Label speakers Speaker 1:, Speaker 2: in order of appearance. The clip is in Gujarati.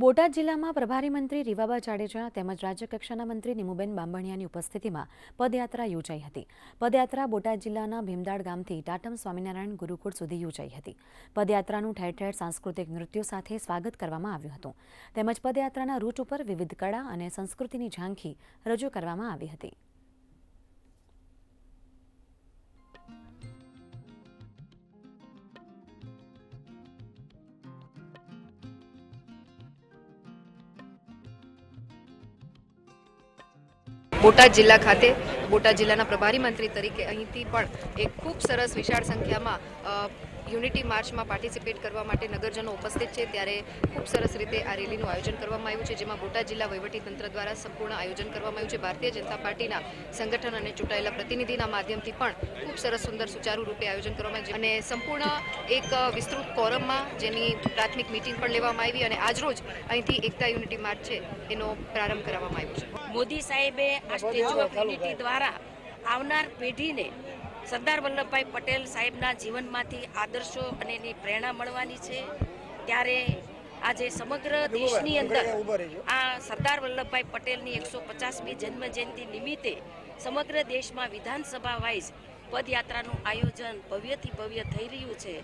Speaker 1: બોટાદ જિલ્લામાં પ્રભારી મંત્રી રીવાબા જાડેજા તેમજ રાજ્યકક્ષાના મંત્રી નીમુબેન બાંભણિયાની ઉપસ્થિતિમાં પદયાત્રા યોજાઈ હતી. પદયાત્રા બોટાદ જિલ્લાના ભીમદાડ ગામથી ટાટમ સ્વામિનારાયણ ગુરુકુળ સુધી યોજાઈ હતી. પદયાત્રાનું ઠેર ઠેર સાંસ્કૃતિક નૃત્યો સાથે સ્વાગત કરવામાં આવ્યું હતું. તેમજ પદયાત્રાના રૂટ ઉપર વિવિધ કળા અને સંસ્કૃતિની ઝાંખી રજૂ કરવામાં આવી હતી.
Speaker 2: બોટાદ જિલ્લા ખાતે બોટાદ જિલ્લાના પ્રભારી મંત્રી તરીકે અહીંથી પણ એક ખૂબ સરસ વિશાળ સંખ્યામાં યુનિટી માર્ચમાં પાર્ટિસિપેટ કરવા માટે નગરજનો ઉપસ્થિત છે. ત્યારે ખૂબ સરસ રીતે આ રેલીનું આયોજન કરવામાં આવ્યું છે, જેમાં બોટાદ જિલ્લા વહીવટીતંત્ર દ્વારા સંપૂર્ણ આયોજન કરવામાં આવ્યું છે. ભારતીય જનતા પાર્ટીના સંગઠન અને ચૂંટાયેલા પ્રતિનિધિના માધ્યમથી પણ ખૂબ સરસ સુંદર સુચારુ રૂપે આયોજન કરવામાં આવ્યું છે અને સંપૂર્ણ એક વિસ્તૃત કોરમમાં જેની પ્રાથમિક મિટિંગ પણ લેવામાં આવી અને આજરોજ અહીંથી એકતા યુનિટી માર્ચ છે એનો પ્રારંભ કરવામાં આવ્યો છે.
Speaker 3: મોદી સાહેબે આ સ્ટેચ્યુ ઓફ યુનિટી દ્વારા આવનાર પેઢીને સરદાર વલ્લભભાઈ પટેલ સાહેબના જીવનમાંથી આદર્શો અને એની પ્રેરણા મળવાની છે. ત્યારે આજે સમગ્ર દેશની અંદર આ સરદાર વલ્લભભાઈ પટેલની 150મી જન્મ જયંતિ નિમિત્તે સમગ્ર દેશમાં વિધાનસભા વાઇઝ પદયાત્રાનું આયોજન ભવ્યથી ભવ્ય થઈ રહ્યું છે.